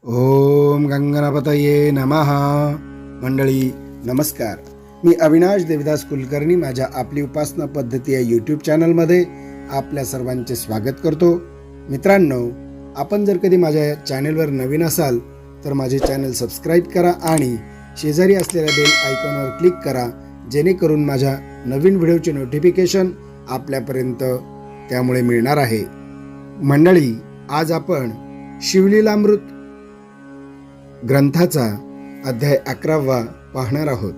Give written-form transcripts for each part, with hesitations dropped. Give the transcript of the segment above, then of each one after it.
ओम गंगणपतये नमः. मंडळी नमस्कार. मी अविनाश देवदास कुलकर्णी माझ्या आपली उपासना पद्धती या यूट्यूब चॅनलमध्ये आपल्या सर्वांचे स्वागत करतो. मित्रांनो, आपण जर कधी माझ्या चॅनलवर नवीन असाल तर माझे चॅनल सबस्क्राईब करा आणि शेजारी असलेल्या बेल आयकॉनवर क्लिक करा, जेणेकरून माझ्या नवीन व्हिडिओचे नोटिफिकेशन आपल्यापर्यंत त्यामुळे मिळणार आहे. मंडळी, आज आपण शिवलीलामृत ग्रंथाचा अध्याय 11वा पाहणार आहोत.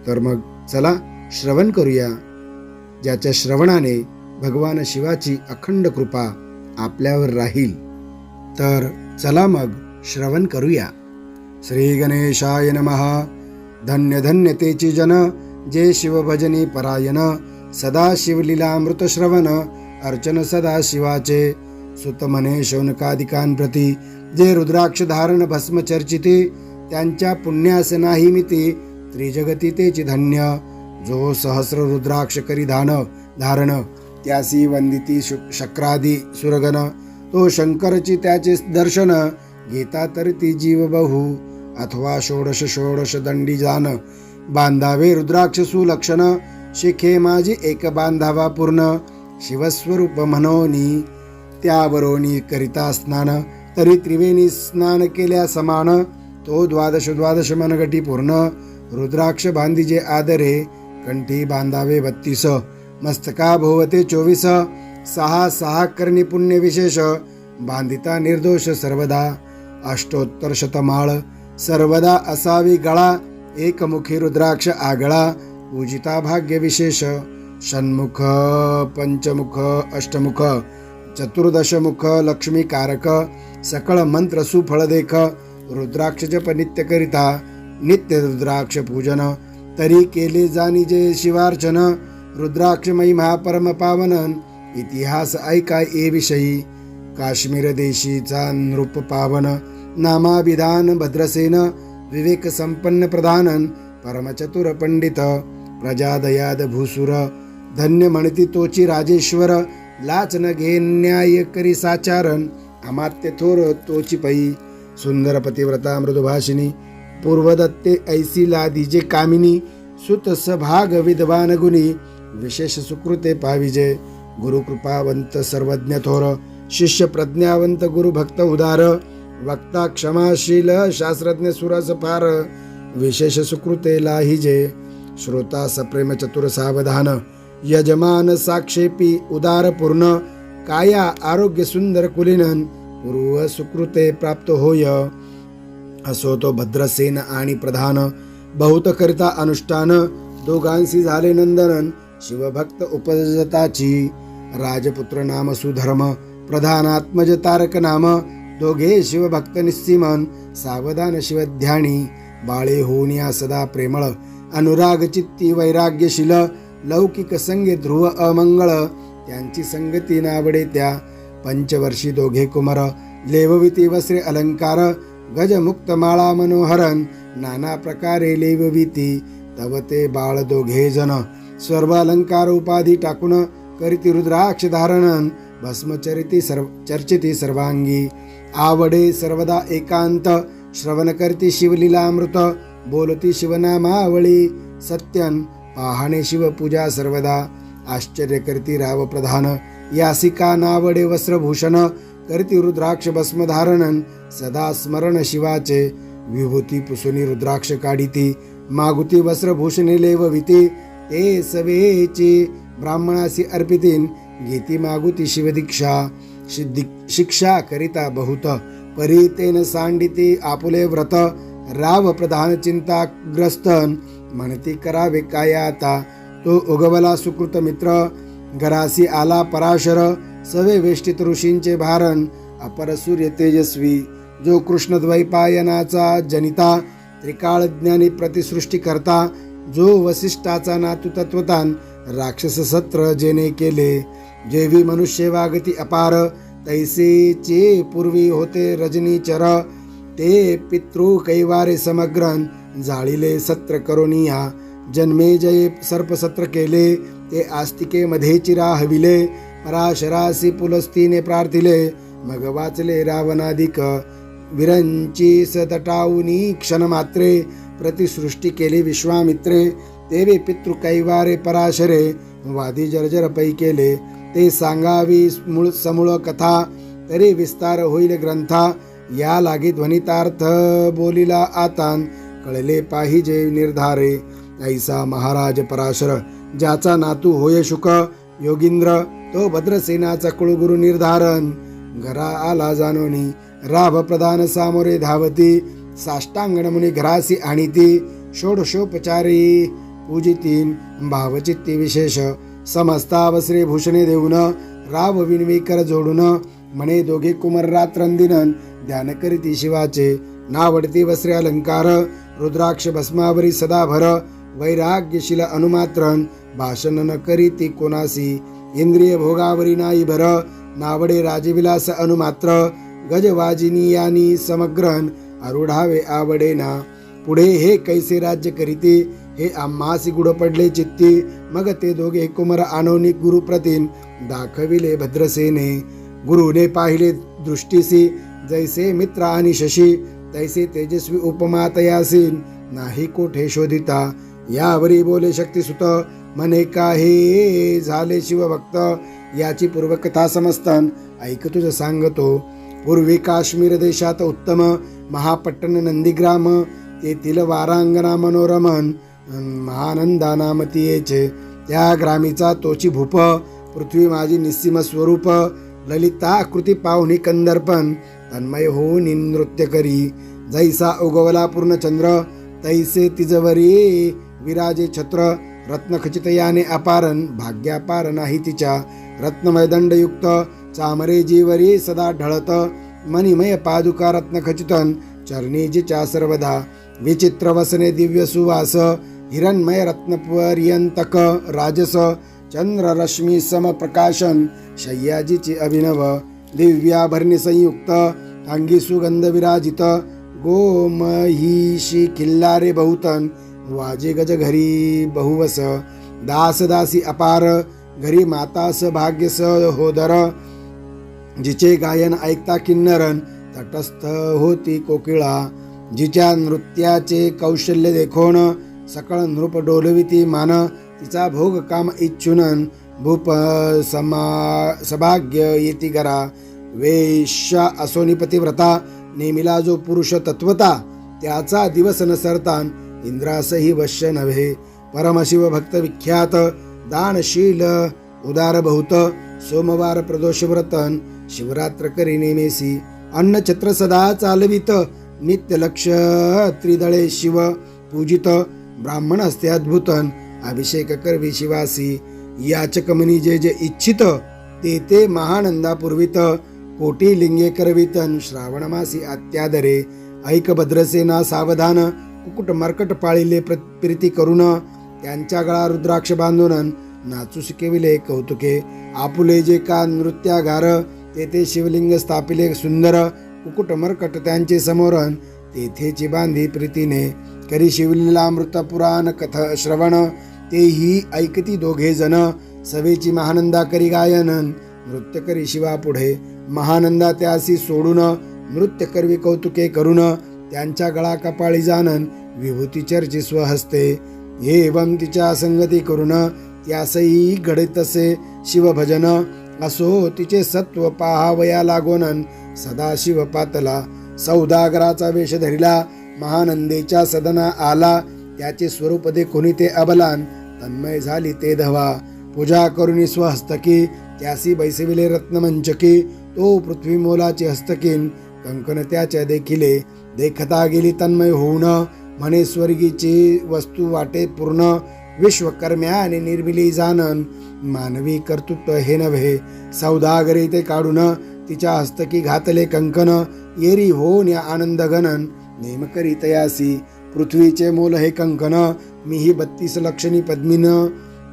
तर मग चला श्रवण करूया, ज्याच्या श्रवणाने भगवान शिवाची अखंड कृपा आपल्यावर राहील. तर चला मग श्रवण करूया. श्री गणेशाय नमः. धन्य धन्य तेची जन, जे शिवभजनी परायण. सदा शिवलीलामृत श्रवण, अर्चन सदा शिवाचे. सुत म्हणे शौनकादिकांप्रती, जे रुद्राक्ष धारण भस्म चर्चिते. त्यांच्या पुण्यास नाही मिती, त्रिजगती तेची धन्य. जो सहस्र रुद्राक्ष करी धारण, त्यासी वंदिती शक्रादी सुरगण. तो शंकरची त्याचे दर्शन, घेता तर ती जीव बहु. अथवा षोडश दंडी जान, बांधावे रुद्राक्ष सुलक्षण. शिखे माझी एक बांधावा पूर्ण, शिवस्वरूप मनोनी. त्यावरोनी करिता स्नान, तरी त्रिवेणी स्नान केल्या समान. तो द्वादश मनगटी पूर्ण, रुद्राक्ष बांधिजे आदरे. कंठी बांधावे 32, मस्तका भोवते 24. सहा करणी पुण्य विशेष, बांधिता निर्दोष सर्वदा. अष्टोत्तर शतमाळ सर्वदा असावी गळा. एकमुखी रुद्राक्ष आगळा, पूजिता भाग्य विशेष. षण्मुख पंचमुख अष्टमुख, चतुर्दशमुख लक्ष्मीकारक. सकळ मंत्र सुफळ देख, रुद्राक्ष जप नित्य करिता. नित्य रुद्राक्ष पूजन, तरी केले जाणी जे शिवार्चन. रुद्राक्ष महिमा परम पावन, इतिहास ऐका ए विषयी. काश्मीर देशीचा नृप पावन, नामाभिधान भद्रसेन. विवेक संपन्न प्रधान, परमचतुर पंडित. प्रजादयाद भूसुर, धन्य म्हणती तोची राजेश्वर. लाचन घे न्याय करी साचारण, अमात्य थोर तोची पै. सुंदर पतिव्रता मृदुभाषिनी, पूर्वदत्ते ऐसी लादीजे कामिनी. सुत सभाग विद्वान गुणी, विशेष सुकृते पाविजे. गुरुकृपावंत सर्वज्ञ थोर, शिष्य प्रज्ञावंत गुरुभक्त उदार. वक्ता क्षमाशील शास्त्रज्ञ सुरस फार, विशेष सुकृते लाहिजे. श्रोता सप्रेम चतुर सावधान, यजमान साक्षेपी उदार पूर्ण. काया आरोग्य सुंदर कुलीनन, पूर्व सुकृते प्राप्त होय. असो तो भद्रसेन आणि प्रधान, बहुत करिता अनुष्ठान. दोघांशी झाले नंदनन, शिवभक्त उपजताची. राजपुत्र नाम सुधर्म, प्रधानात्मज तारक नाम. दोघे शिवभक्त निस्सीमन, सावधान शिवध्यानी. बाळे होऊनिया सदा प्रेमळ, अनुराग चित्ती वैराग्यशील. लौकिक संगे ध्रुव अमंगळ, त्यांची संगती नावडे त्या. पंचवर्षी दोघे कुमार, लेवविती वस्त्रे अलंकार. गजमुक्त माळा मनोहरन, नाना प्रकारे लेवविती. तव ते बाळ दोघे जन, सर्व अलंकार उपाधी टाकून. करीती रुद्राक्ष धारणन, भस्मचरिती चर्चिती सर्वांगी. आवडे सर्वदा एकांत, श्रवण करती शिवलीलामृत. बोलती शिवनामावळी सत्यन, पाहणे शिवपूजा सर्वदा. आश्चर्य करती राव प्रधान, यासिका नावडे वस्त्रभूषण. करती रुद्राक्ष भस्म धारणन, सदा स्मरण शिवाचे. विभूती पुसुनी रुद्राक्ष काढिती, मागुती वस्त्रभूषणे लेवविती. ते सवेची ब्राह्मणासी अर्पितीन, घेती मागुती शिवदीक्षा. शिक्षा करिता बहुत, परीतेन सांडिती आपुले व्रत. राव प्रधान चिंताग्रस्तन, म्हणती करावे काय आता. तो उगवला सुकृत मित्र, घरासी आला पराशर. सवे वेष्टित ऋषींचे भारण, अपर सूर्य तेजस्वी. जो कृष्ण द्वैपायनाचा जनिता, त्रिकाळ ज्ञानी प्रतिसृष्टी करता. जो वसिष्ठाचा नातू तत्वतान, राक्षस सत्र जेने केले. जेवी मनुष्य वागती अपार, तैसेचे पूर्वी होते रजनीचर. ते पितृ कैवारे समग्रन, जाळिले सत्र करोनिया. जन्मे जये सर्पसत्र केले, ते आस्तिके मध्ये चिरा हविले. पराशरासी पुलस्तीने प्रार्थिले, मग वाचले रावणाधिक. विरंची सतटाऊनी क्षणमात्रे प्रतिसृष्टी केली विश्वामित्रे. तेवे पितृ कैवारे पराशरे वादी जर्जर पै केले. ते सांगावी मूळ समूळ कथा तरी विस्तार होईल ग्रंथा. या लागी ध्वनितार्थ बोलिला आतान कळले पाहिजे निर्धारे. ऐसा महाराज पराशर ज्याचा नातू होय शुक योगींद्र तो भद्रसेनाचा कुळगुरु निर्धारण. घरा आला जानोनी राभ प्रधान सामोरे धावती. साष्टांगण मुनी घरासी आणीती. षोडशोपचारी पूजितीन भावचित्ती विशेष. समस्तावस्त्रे भूषणे देऊन राव विनवी कर जोडून. म्हणे दोघे कुमार रात्रंदिनन ध्यान करीती शिवाचे. नावडती वस्त्रे अलंकार रुद्राक्ष भस्मावरी सदा भर. वैराग्यशील अनुमात्रन भाषण न करीती कोणासी. इंद्रिय भोगावरी नाही भर. नावडे राजविलास अनुमात्र. गजवाजिनीयानी समग्रन आरूढावे आवडेना. पुढे हे कैसे राज्य करीती हे आम्हासी गुढ पडले चित्ती. मग ते दोघे कुमार आणोनी गुरुप्रतीन दाखविले भद्रसेने. गुरुने पाहिले दृष्टीसी जैसे मित्र आणि शशी. तैसे तेजस्वी उपमा तयासीन नाही कोठे शोधिता. यावरी बोले शक्तिसुत म्हणे काहे झाले शिवभक्त. याची पूर्वकथा समजतान ऐक तुझ सांगतो. पूर्वी काश्मीर देशात उत्तम महापट्टण नंदीग्राम. तेथील वारांगना मनोरमन महानंदा नाम तियेचे. त्या ग्रामीचा तोची भूप. पृथ्वी माझी निस्सीम स्वरूप. ललिता कृती पाहुनी कंदर्पण तन्मय होऊन नृत्य करी. जैसा उगवला पूर्णचंद्र तैसे तिजवरी विराजे छत्र. रत्नखचित याने अपारण भाग्यापार नाही तिच्या. रत्नमय दंडयुक्त चामरे जीवरी सदा ढळत. मणिमय पादुका रत्नखचितन चरणी जिच्या सर्वदा. विचित्र वसने दिव्य सुवास हिरणमय रत्नपर्यंतक राजस. चंद्र रश्मी समप्रकाशन शय्याजीची अभिनव. दिव्याभरणी संयुक्त अंगी सुगंध विराजित. गोमहिषी किल्लारे बहुतन वाजे गज घरी बहुवस. दास दासी अपार घरी मातास भाग्यस होदर. जिचे गायन ऐकता किन्नरन तटस्थ होती कोकिळा. जिच्या नृत्याचे कौशल्य देखोन सकळ नृप डोलविती मान. तिचा भोग काम इच्छुनन भूप सभाग्य येती गरा. वेश्या असोनी पतिव्रता नेमिला जो पुरुष तत्वता. त्याचा दिवस न सरतान इंद्रासही वश्य नव्हे. परमशिव भक्त विख्यात दानशील उदार बहुत. सोमवार प्रदोष व्रतन शिवरात्र करी नेमेसी. अन्न छत्र सदा चालवित नित्य लक्ष त्रिदळे शिव पूजित. ब्राह्मण असते अद्भुतन अभिषेक करवी शिवासी. याचक मनी जे जे इच्छित ते ते महानंदा पूर्वित. कोटी लिंगे करवितन श्रावण मासी अत्यादरे. ऐक भद्रसेना सावधान कुकुट मर्कट पाळिले प्रीती करून. त्यांच्या गळा रुद्राक्ष बांधून नाचू शिकविले कौतुके. आपुले जे का नृत्यागार तेथे शिवलिंग स्थापिले सुंदर. कुकुट मर्कट त्यांचे समोरण तेथेची बांधी प्रीतीने. करी शिवलीलामृत पुराण कथ श्रवण तेही ऐकती दोघे जण. सवेची महानंदा करी गायन नृत्य करी शिवा पुढे. महानंदा त्यासी सोडून नृत्य करवी कौतुके करून. त्यांच्या गळा कपाळी जानन विभूती चर्ची स्वहस्ते. एवं तिच्या संगती करून त्यासही घडतसे शिवभजन. असो तिचे सत्व पाहावया लागोनन सदा शिव पातला. सौदागराचा वेश धरिला महानंदेच्या सदना आला. त्याचे स्वरूप देखुनी ते अबलान तन्मय झाली ते धवा. पूजा करुनी स्वहस्तकी त्यासी बैसविले रत्नमंचकी. तो पृथ्वी मोलाचे हस्तकीन कंकण त्याच्या देखिले. देखता गेली तन्मय होऊन म्हणे स्वर्गीची वस्तू वाटे पूर्ण. विश्वकर्म्याने निर्मिली जानन मानवी कर्तृत्व हे नव्हे. सौदागरी ते काढून तिच्या हस्तकी घातले कंकण. येरी होऊन या आनंद गणन नेम करी तयासी. पृथ्वीचे मोल हे कंकण मीही 32 लक्षणी पद्मीन.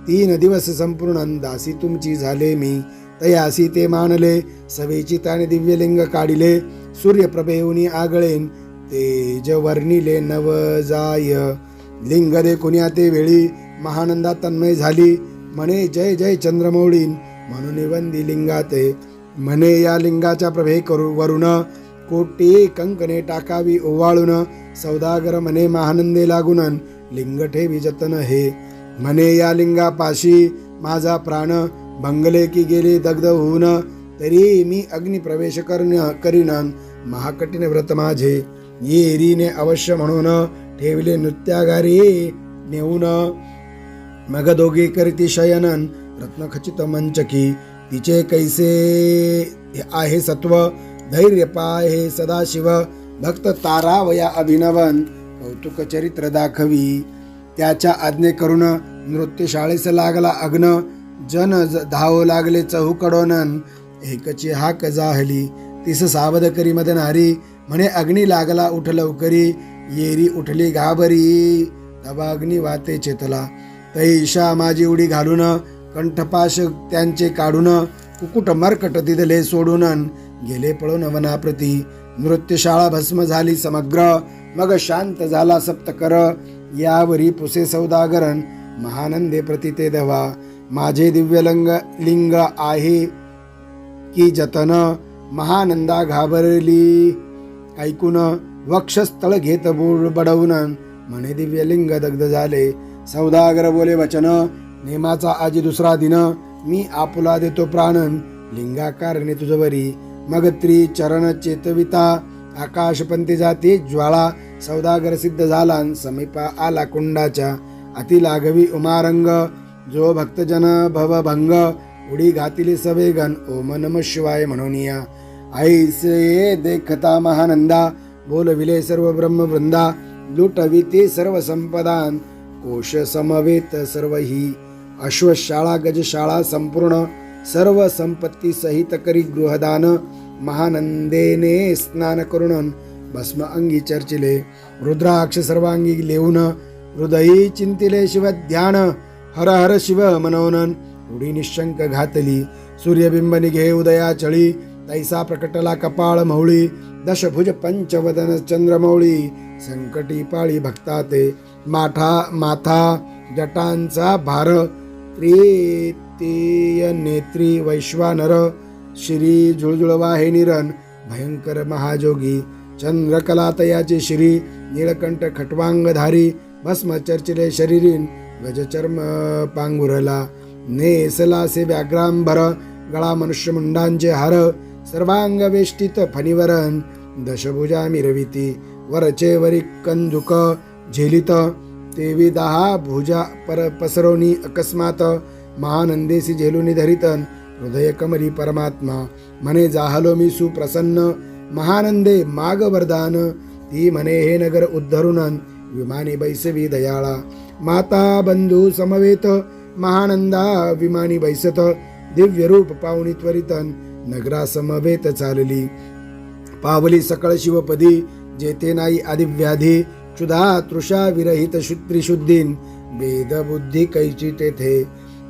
3 दिवस संपूर्ण दासी तुमची झाले मी. तयासी ते मानले सवेची त्याने दिव्यलिंग काढिले. सूर्यप्रभेऊनी आगळेन तेज वर्णिले नवजाय. लिंग देखुन्या ते वेळी महानंदा तन्मय झाली. म्हणे जय जय चंद्रमौळीन म्हणून वंदी लिंगाते. म्हणे या लिंगाच्या प्रभे वरून कोटी कंकणे टाकावी ओवाळून, सौदागर म्हणे महानंदे लागून, लिंग ठेवी जतन हे. म्हणे या लिंगापाशी माझा प्राण, भंगले की गेले दग्ध होऊन, तरी मी अग्नी प्रवेश करीन, महाकठीण व्रत माझे. येरीने अवश्य म्हणून, ठेवले नृत्यागारी नेऊन, मग दोघे करीती शयनन, रत्नखचित मंचकी. तिचे कैसे आहे सत्व, धैर्य पाहे सदाशिव, भक्त तारावया अभिनवन, कौतुक चरित्र दाखवी. त्याच्या आज्ञे करून नृत्यशाळेस लागला अग्न, जन धाव लागले चहूकडोन, एकची हाक जाहली तिस सावध करी मदनारी. म्हणे अग्नी लागला उठ लवकरी, येरी उठली घाबरी, तवा अग्नी वाते चेतला. तैशा माझी उडी घालून, कंठपाश त्यांचे काढून, कुकुट मरकट दिदले सोडून, गेले पळून वनाप्रती. नृत्यशाळा भस्म झाली समग्र, मग शांत झाला सप्तकर. यावरी पुसे सौदागरन, महानंदे प्रति ते दवा. माझे दिव्य लिंग आहे की जतन, महानंदा घाबरली ऐकून, वक्षस्थळ घेत बडवून, म्हणे दिव्य लिंग दग्ध झाले. सौदागर बोले वचन, नेमाचा आजी दुसरा दिन, मी आपुला देतो प्राणन, लिंगाकारणे तुझवरी. मग त्रिचरण चेतविता, आकाशपंथी जाती ज्वाळा. सौदागर सिद्ध झाला, समीपा आला कुंडाच्या, अति लागवी उमारंग. जो भक्तजन भवभंग, उडी घातिली सवेगन, ओम नम शिवाय म्हणून या. ऐसे देखता महानंदा, बोलविले सर्व ब्रह्मवृंदा. लुटविते सर्व संपदान, कोश समवेत सर्व ही. अश्वशाळा गजशाळा संपूर्ण, सर्व संपत्ती सहित करी गृहदान. महानंदेने स्नान करून, भस्म अंगी चर्चिले, रुद्राक्ष सर्वांगी लेऊन, हृदयी चिंतिले शिव ध्यान. हर हर शिव मनवनन, उडी निशंक घातली. सूर्यबिंब निघे उदया चळी, तैसा प्रकटला कपाळ मौळी. दशभुज पंचवदन चंद्रमौळी, संकटी पाळी भक्ता ते. माथा जटांचा भार, तृतीय नेत्री वैश्वानर. श्री जुळजुळवाहे निरण, भयंकर महाजोगी. चंद्रकला तयाचे श्री, नीळकंठ खटवांगधारी. भस्म चर्चिले शरीरीन, गजचर्म पांघुरला. नेसला से व्याघ्रांबर, गळा मनुष्यमुंडांचे हार. सर्वांग वेष्टित फणीवरन, दशभुजा मिरविती. वरचे वरी कंदुक झेलित, तेवी 10 भुजा पसरवणी अकस्मात. महानंदेसी झेलुनी धरितन, हृदय कमरी परमात्मा. म्हणे जाहलो मी सुप्रसन्न, महानंदे माग वरदान. ती म्हणे हे नगर उद्धरुन, विमानी बैसवी दयाळा. माता बंधू समवेत, महानंदा विमानी बैसत. दिव्य रूप पाहुणी त्वरितन, नगरा समवेत चालली. पावली सकळ शिवपदी, जेथे नाही आदिव्याधी. क्षुधा तृषा विरहित त्रिशुद्धीन, वेद बुद्धी कैची तेथे.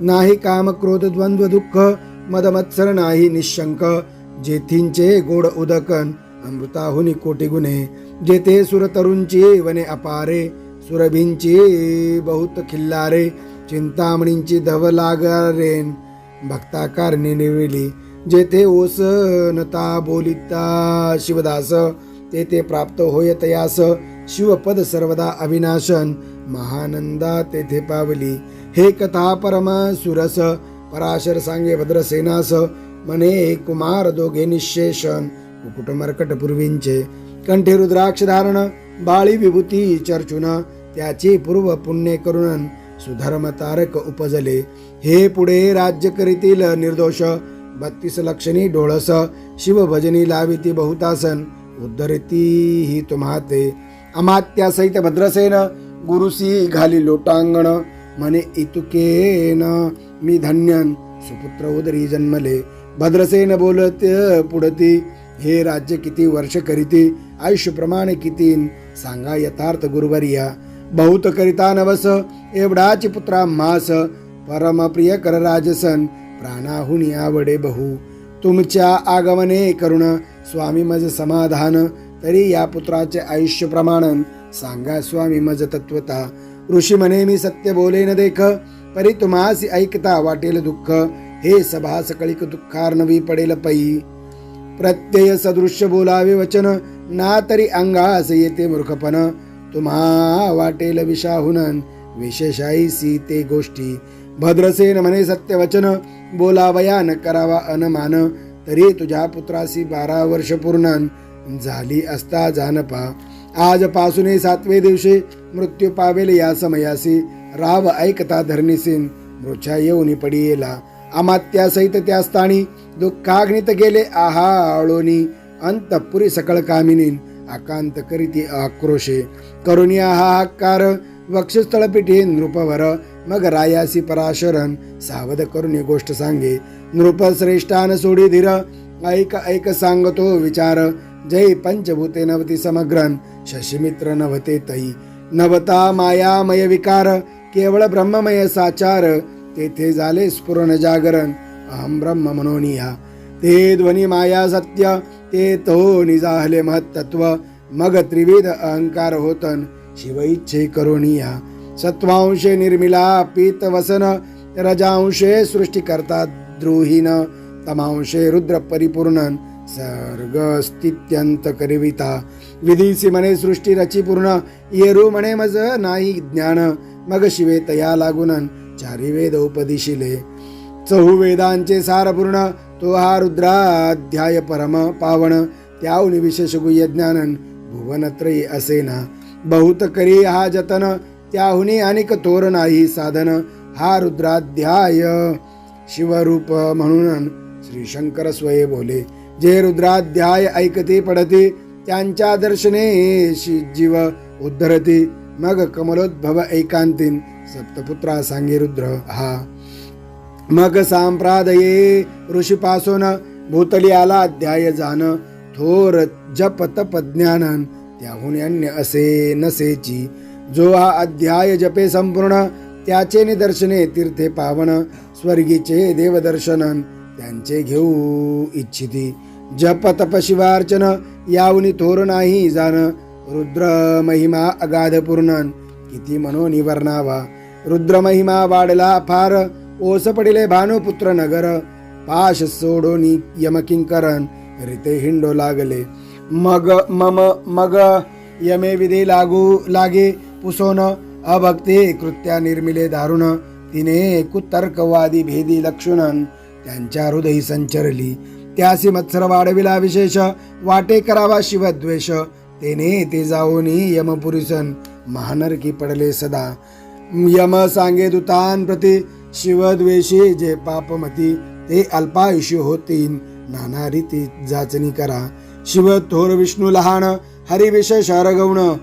नाही काम क्रोध द्वंद्व दुःख, मद मत्सर नाही निशंक. जेथींचे गोड उदकन, अमृताहुनी कोटी गुणे. जेथे सुरतरुंची वने अपारे, सुरभींची बहुत खिल्लारे. चिंतामणींची धव लागरेन, भक्ताकारणे निविली. जेथे ओसनता बोलिता शिवदास, तेथे प्राप्त होय तयास. शिवपद सर्वदा अविनाशन, महानंदा तेथे पावली. हे कथा परम सुरस, पराशर सांगे भद्रसेनास. म्हणे कुमार दोघे निशेषण, कुकुट मरकट पूर्वींचे. कंठे रुद्राक्ष धारण, बाळी विभूती चर्चुन. त्याची पूर्व पुण्य करुणन, सुधर्म तारक उपजले. हे पुढे राज्य करीतील निर्दोष, 32 लक्षणी डोळस. शिवभजनी लाविती बहुतासन, उद्धरती ही तुम्हाते. अमात्यासहित भद्रसेन, गुरुसी घाली लोटांगण. म्हणे इतुकेन मी धन्यन, सुपुत्र उदरी जन्मले. भद्रसेन बोलत पुढती, हे राज्य किती वर्ष करीती. आयुष्य प्रमाणे कितीन, सांगा यथार्थ गुरुवर्या. बहुत करिता नवस, एवढाची पुत्रा मास. परम प्रिय कर राजसन, प्राणाहुनी आवडे बहु. तुमच्या आगमने करुण, स्वामी मज समाधान. तरी या पुत्राचे आयुष्य प्रमाणन, सांगा स्वामी मज तत्वता. ऋषी म्हणे मी सत्य बोले न देख, परी तुम्हासी ऐकता वाटेल दुःख. हे सभा सकळिक दुःखार्णवी पडेल पै. प्रत्यय सदृश्य बोलावे वचन, ना तरी अंगास येते मूर्खपण. तुम्हा वाटेल विषाहुनन, विशेषाईसी ते गोष्टी. भद्रसेन म्हणे सत्यवचन, बोलावया न करावा अनमान. तरी तुझ्या पुत्रासी 12 वर्ष पूर्ण, झाली असता जानपा. आजपासून 7वे दिवशी मृत्यू पावेल या समयासी. राव ऐकता धरणीसीन, मृच्छा येऊनी पडियेला. अमात्यासहित त्या स्थानी, दुःखाग्नित गेले आहाळोनी. अंतपुरी सकळ कामिनीन, आकांत करीती आक्रोशे. करुनिया हाहाकार, वक्षस्थळ पिठे नृपवर. मग रायासी पराशरन, सावध करून गोष्ट सांगे. नृपश्रेष्ठान सोडी धीर, ऐक ऐक सांगतो विचार. जय पंचभूते नवती समग्रन, शशिमित्र नवते तई. नवता मायामय विकार, केवळ ब्रह्ममय साचार. तेथे झाले स्फुरण जागरण, अहम ब्रह्म मनोनिया. ते ध्वनी माया सत्य, ते तो निजाहले महत्त्व. मग त्रिविध अहंकार होतन, शिव इच्छे करुणिया. सत्वांशे निर्मिला पीत वसन, रजांशे सृष्टी करता द्रोहीन. तमांशे रुद्र परिपूर्ण, सर्ग स्थित्यंत करिविता. विधीसी म्हणे सृष्टी रची पूर्ण, येरू म्हणे मज नाही ज्ञान. मग शिवे तया लागून, चारी वेद उपदिशिले. चहुवेदांचे सारपूर्ण, तो हा रुद्राध्याय परम पावन. त्याहून विशेष गुह्य ज्ञानन, भुवनत्रयी असेना. बहुत करी हा जतन, त्याहुनी अनेक थोर नाही साधन. हा रुद्राध्याय शिवरूप म्हणून, श्री शंकर स्वये बोले. जे रुद्राध्याय ऐकते पडते, त्यांच्या दर्शने जीव उद्धरते. मग कमलोद्भव एकांतीन, सप्तपुत्रा सांगे रुद्र हा. मग सांप्रादये ऋषीपासून, भूतली आला अध्याय जाण. थोर जप तप ज्ञानन, त्याहून अन्य असे नसेची. जो हा अध्याय जपे संपूर्ण, त्याचे निदर्शने तीर्थे पावन. स्वर्गीचे देवदर्शनन, त्यांचे घेऊ इच्छिती. जप तप शिवार्चन, याहुनी थोर नाही जाण. रुद्र महिमा अगाध पूर्णन, किती मनोनी वर्णावा. रुद्र महिमा वाढला फार, ओस पडिले भानुपुत्र नगर. पाश सोडोनी यमकिंकरन, रिते हिंडो लागले. मग यमे विधी लागू लागे पुसोन. अभक्ती कृत्या निर्मिले दारुण, तिने कुतर्कवादी भेदी लक्षुणन. त्यांच्या हृदयी संचरली, त्यासी मत्सर वाढविला विशेष. वाटे करावा शिवद्वेष, तेने ते जाऊनी यमपुरीसन. महानरकी पडले सदा, यम सांगे दूतान प्रती. शिवद्वेषी जे पापमती, ते अल्पायुष्य होतीन. नाना रीती जाचणी करा. शिव थोर विष्णू लहान, हरी विशेष हरगवण.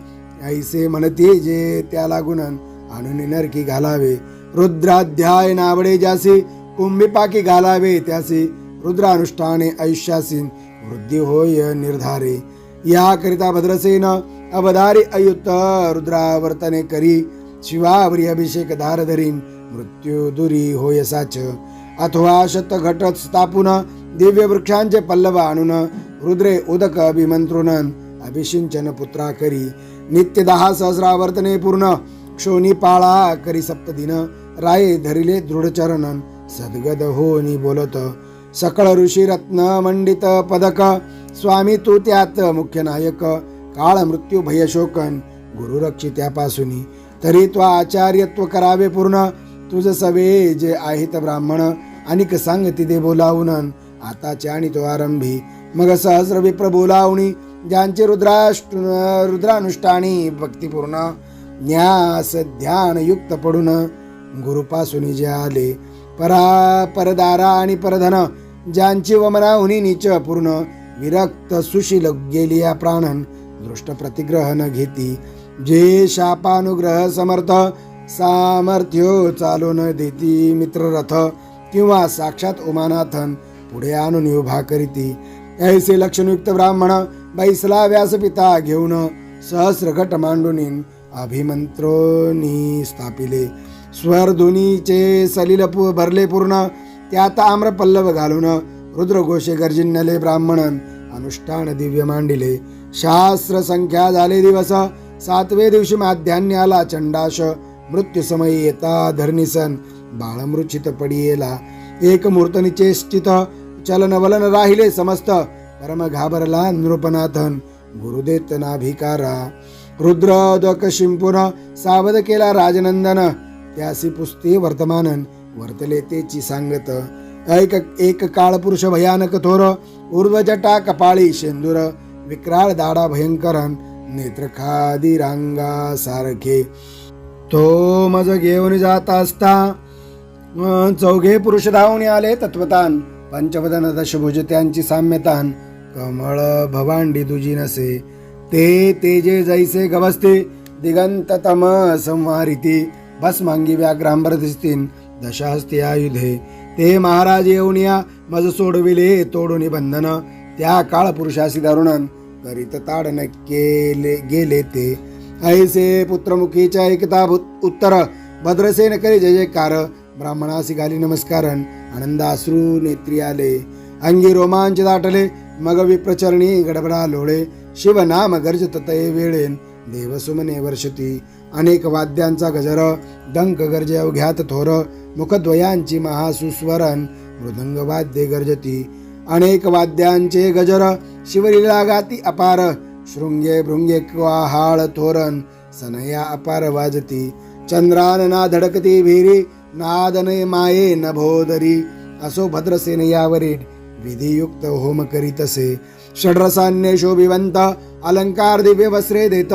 ऐसे म्हणते जे त्या लागून, आणून नरकी घालावे. रुद्राध्याय नावडे ज्यासी, कुंभिपाकी घालावे त्यासी. रुद्रानुष्ठाने आयुष्यासीन, वृद्धी होय निर्धारे. याकरिता भद्रसेन अवधारी अयुत, रुद्रावर्तने करी. शिवावरी अभिषेक धार धरीन, मृत्यू दुरी होय साच. अथवा शत घट स्थापून, दिव्य वृक्षांचे पल्लव आणून. रुद्रे उदक अभिमंत्रुनन, अभिषिंचन पुत्रा करी. नित्य 10 सहस्रावर्तने पूर्ण, क्षोणी पाळा करी सप्तदिन. राये धरिले दृढचरणन, सद्गद होनी बोलत. सकळ ऋषी रत्न मंडित पदक, स्वामी तू त्यात मुख्य नायक. काळ मृत्यू भयशोकन, गुरुरक्षी त्यापासूनी. तरी त्वा आचार्यत्व करावे पूर्ण. तुझ सवे जे आहेत ब्राह्मण, अनिक सांगती ते बोलावून. आताचे आणि तो आरंभी, मग सहस्र विप्र बोलावणी. ज्यांचे रुद्रानुष्ठानी भक्तिपूर्ण, न्यास ध्यान युक्त पडून. गुरुपासून जे आले परदारा आणि परधन, ज्यांची वमना हुनी नीच पूर्ण. विरक्त सुशील गेलिया प्राणन, दृष्ट प्रतिग्रह न घेती. जे शापानुग्रह समर्थ, सामर्थ्य चालू न देती. मित्ररथ किंवा साक्षात उमानाथन, पुढे आणून उभा करीती. ऐसे लक्षणयुक्त ब्राह्मण, बैसला व्यासपिता घेऊन. सहस्र घट मांडून, अभिमंत्रोनी स्थापिले. स्वर ध्वनीचे सलिल भरले पूर्ण, त्यात आम्र पल्लव घालून. रुद्रघोषे गर्जिन्नले ब्राह्मणन, अनुष्ठान दिव्य मांडिले. शास्त्र संख्या झाले दिवस, 7वे दिवशी माध्यान्य आला चंडाश. मृत्यू समय येता धरणीसन, बाळमृचित पडियेला. एक मूर्त निचेष्टित, चलन वलन राहिले समस्त. परम घाबरला नृपनाथन गुरुदेत नाभिकारा. रुद्रदक शिंपुन सावध केला राजनंदन. त्यासी पुस्ते वर्तमानन वर्तले तेची सांगत. एक काळ पुरुष भयानक थोर ऊर्ध्वजटा कपाळी शेंदूर विक्राळ दाडा भयंकरन नेत्र खादी रांगा सारखे. तो मज घेऊन जात असता चौघे पुरुष धावून आले तत्वतान. पंचवदन दशभुज त्यांची साम्यतान. कमळ भवांडी तुझी नसे ते तेजे जैसे गवसते. दिगंत तम संवारिती भस्मांगी व्याघ्रांबर दिसतीन. दशहस्ती आयुधे ते महाराज येऊन या मज सोडविले तोडून बंधन. त्या काळ पुरुषासी दारुणन करीत ताडन केले गेले ते. ऐसे पुत्रमुखीच्या ऐकता उत्तर भद्रसेन करी जय जयकार. ब्राह्मणासी घाली नमस्कारन आनंदाश्रू नेत्री आले. अंगी रोमांच दाटले मग विप्रचरणी गडबडा लोळे. शिवनाम गर्जत तये वेळेन देवसुमने वर्षती. अनेक वाद्यांचा गजर डंक गर्जे अवघ्यात थोर. मुखद्वयांची महासुस्वरन मृदंग वाद्ये गर्जती. अनेक वाद्यांचे गजर शिवलीला गाती अपार. शृंगे भृंगे क्वाहाळ थोरन सनया अपार वाजती. चंद्रान ना धडकती भिरी नादने माये नभोदरी. असो भद्रसेन यावरी विधियुक्त होम करीतसे. षड्रसान्य शोभिवंत अलंकार दिव्य वस्त्रे देत.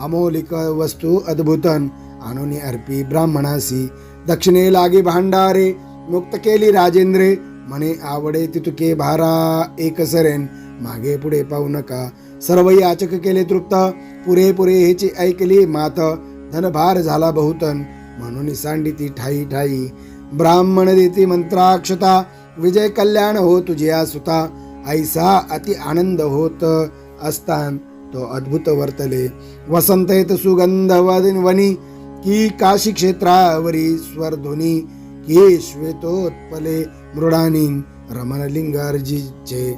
अमोलिक वस्तू अद्भुतन आणून अर्पी ब्राह्मणासी. दक्षिणे लागी भांडारे मुक्त केली राजेंद्रे. म्हणे आवडे तितुके भारा एक सरेन मागे पुढे पाहू नका. सर्व याचक केले तृप्त पुरेपुरे हेची ऐकली मात. धनभार झाला बहुतन म्हणून सांडिती ठाई ठाई. ब्राह्मण देती मंत्राक्षता विजय कल्याण हो तुझ्या सुता. ऐसा अति आनंद होत असतान तो अद्भुत वर्तले. वसंत येत सुगंध वनी की काशी क्षेत्रावरी स्वरध्वनी. की श्वेतोत्पले मृडानी रमणलिंग अर्जीचे.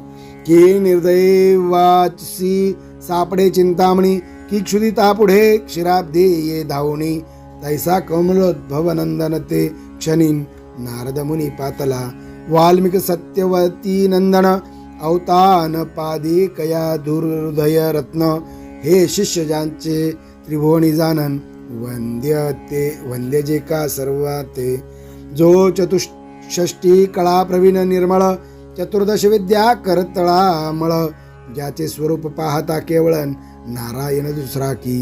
की निर्दय वाचसी सापडे चिंतामणी. की क्षुदिता पुढे क्षीराब्दी ये धावणी. तैसा कमलोद्भव नंदन ते क्षणीन नारद मुनी पातला. वाल्मिक सत्यवती नंदन अवतान पादी कया दुर्हृदय रत्न. हे शिष्य ज्यांचे त्रिभुवनी जानन वंद्य जे का सर्वाते. जो चतुष्षष्टी कळा प्रवीण निर्मळ चतुर्दश विद्या करतळा मळ. ज्याचे स्वरूप पाहता केवळन नारायण दुसरा की.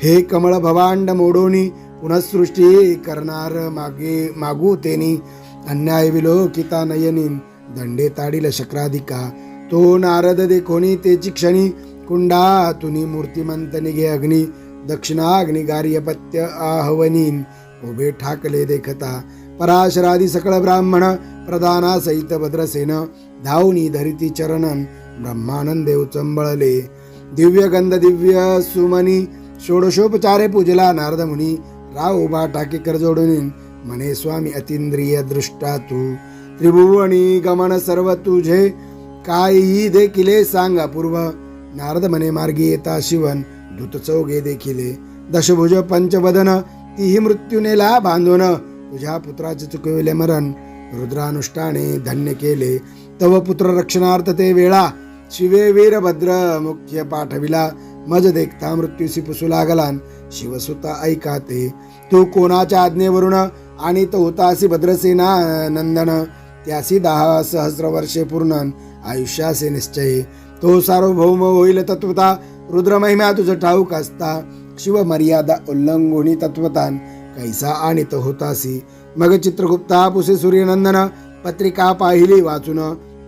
हे कमळ भवांड मोडोनी पुनःसृष्टी करणार मागू तेनी. अन्याय विलोकिता नयनीन दंडे ताडील शक्राधिका. तो नारद देखोनी तेची क्षणी कुंडा तुनी मूर्तिमंत निघे अग्नी. दक्षिणाग्नी गार्यपत्य आहवनीन उभे ठाकले देखता. पराशरादी सकळ ब्राह्मण प्रधाना सहित भद्रसेन. धावनी धरिती चरणन ब्रह्मानंदे उचंबळले. दिव्य गंध दिव्य सुमनी षोडशोपचारे पूजला नारद मुनी. राव उभा टाके कर जोडून म्हणे स्वामी अतिंद्रिय दृष्टा तू. त्रिभुवनी गमन सर्व तुझे काहीही देखिले सांगा पूर्व. नारद म्हणे मार्गी येता शिवन दूत चौघे देखिले. दशभुज पंचवदन तीही मृत्यूनेला बांधून. तुझ्या पुत्राचे चुकविले मरण रुद्रानुष्ठाने धन्य केले. तव पुत्र रक्षणार्थ ते वेळा शिवे वीरभद्र मुख्य पाठविला. मज देखता मृत्यूसी पुसू लागलान शिवसुता ऐका ते. तू कोणाच्या आज्ञेवरून आणि तो होतासी भद्रसेना नंदन. त्यासी 10 सहस्र वर्षे पूर्ण आयुष्याचे निश्चय. तो सार्वभौम होईल तत्वता रुद्र महिमा तुझ ठाऊक असता. शिव मर्यादा उल्लंघोनी तत्वतान कैसा आणि तो होतासी. मग चित्रगुप्ता पुसे सूर्यनंदन पत्रिका पाहिली वाचून.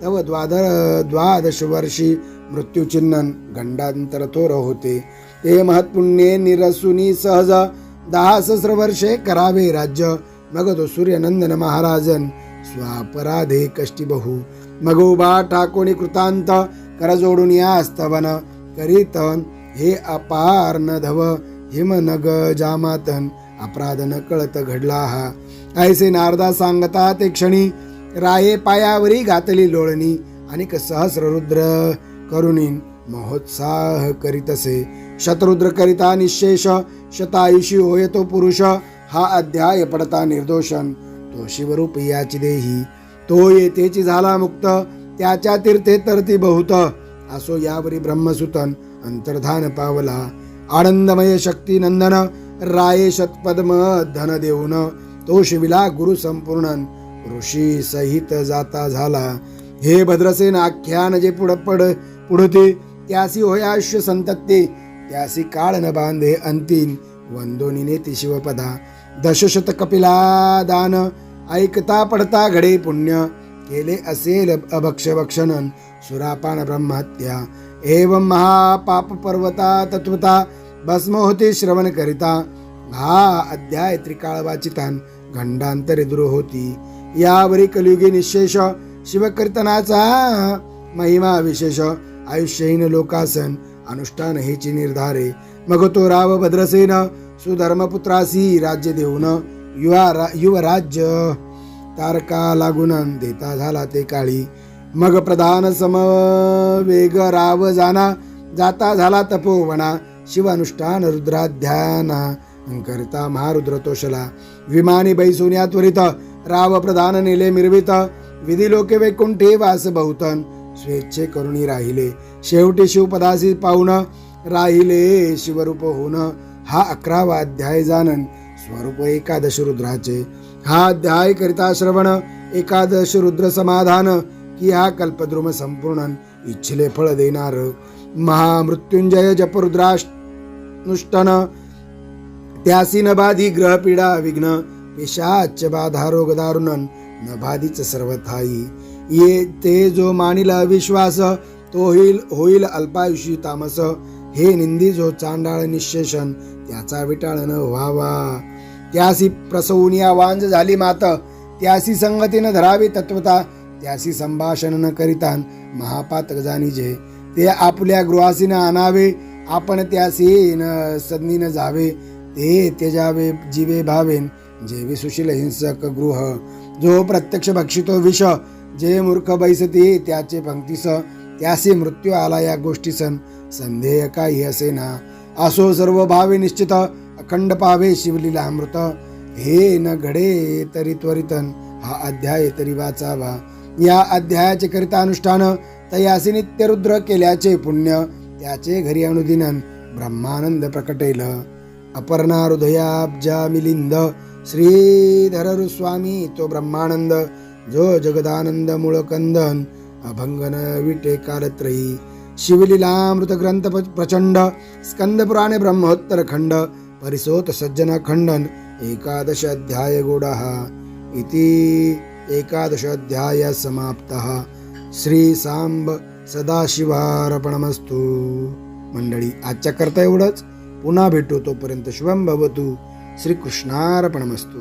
तव 12 वर्षी मृत्यूचिन्हन गंडांतर थोर होते. ते महत्पुण्ये निरसुनी सहज 10 सहस्र वर्षे करावे राज्य. मग तो सूर्यनंदन महाराजन स्वापराधे कष्टी बहु. मग उभा ठाकोनी कृतांत कर जोडून या स्तवन करीतन. हे अपार न धव हिम नग जामातन अपराध न कळत घडला हा. ऐसे नारदा सांगता ते क्षणी राये पायावरी घातली लोळणी. अनेक सहस्र रुद्र करुणी महोत्साह करीतसे. शतरुद्र करिता निशेष शतायुषी होय तो पुरुष. हा अध्याय पडता निर्दोषण तो शिवरूप याची देही. तो येतेची झाला मुक्त त्याच्या तीर्थे तरती बहुत. असो यावरी ब्रह्मसुतन अंतर्धान पावला. आनंदमय शक्ती नंदन राये शतपद्म धन देऊन तो शिविला गुरु संपूर्णन ऋषी सहित जाता झाला. हे भद्रसेन आख्यान जे पुढते त्यासी होय आयुष्य संतत्ते त्यासी काळ न बांधे अंतिम वंदोनी नेती शिवपदा. दशशत कपिला दान ऐकता पडता घडे पुण्य केले असेल अभक्ष भक्षणन सुरापान ब्रह्महत्या. एवं महापाप पर्वता तत्वता भस्म होते श्रवण करिता. हा अध्याय त्रिकाळ वाचितान गंडांतरे दूर होती. यावरी कलियुगी निशेष शिवकीर्तनाचा महिमा विशेष. आयुष्यहीन लोकासन अनुष्ठान हेची निर्धारे. मग तो राव भद्रसेन सुधर्मपुत्रासी राज्य देऊन युवराज्य तारका लागून देता झाला ते काळी. मग प्रधान समवेग राव जाना जाता झाला तपोवना. शिव अनुष्ठान रुद्राध्याना करता महारुद्र तोषला. विमानी बैसोन्या त्वरित राव प्रधान नेले मिरवित. विधी लोके वैकुंठे वास बहुतन स्वेच्छे करुणी राहिले. शेवटी शिवपदासी पाहुन राहिले शिवरूप होऊन. हा 11वा अध्याय जानन स्वरूप एकादश रुद्राचे. हा अध्याय करिता श्रवण एकादश रुद्र समाधान की हा कल्पद्रुम संपूर्ण इच्छिले फळ देणार. महामृत्युंजय जप रुद्रानुष्टन त्यासी न बाधी ग्रह पीडा विघ्न पिशाच बाधा रोग दारुणन न बाधीच सर्वथाई. ये ते जो मानिला विश्वास तो होईल अल्पायुषी तामस. हे निंदी जो चांडाळ निशेषण त्याचा विटाळ न व्हावा. त्यासी प्रसवूनिया वांज झाली मात त्यासी संगतीनं धरावी तत्वता. त्यासी संभाषण न करितान महापातक जाणीजे. ते आपल्या गृहासी न आणावे आपण त्यासी न सदनी न जावे. ते त्यजावे जीवे भावेन जेवे सुशील हिंसक गृह. जो प्रत्यक्ष भक्षितो विष जे मूर्ख बैसते त्याचे पंक्तीस. त्यासी मृत्यू आला या गोष्टीसन संदेह काही असेना. असो सर्व भावे निश्चित अखंड पावे शिवलीला अमृत. हे न घडे तरी त्वरितन हा अध्याय तरी वाचावा. या अध्यायाचे करिता अनुष्ठान तयासी नित्य रुद्र केल्याचे पुण्य. त्याचे घरी अनुदिनन ब्रह्मानंद प्रकटेल. अपर्णा हृदयाब्जा मिलिंद श्रीधर स्वामी तो ब्रह्मानंद. जो जगदानंद मूळ कंदन अभंगन विटे कालत्रयी. शिवलीलामृत ग्रंथ प्रचंड स्कंद पुराणे ब्रह्मोत्तर खंड परिसोत सज्जन खंडन. एकादश अध्याय गोडः इति एकादश अध्याय समाप्तः. श्री सांब सदाशिवार्पणमस्तु. मंडळी आजच्या करता एवढंच. पुन्हा भेटू तोपर्यंत शुभम भवतु. श्रीकृष्णार्पणमस्तु.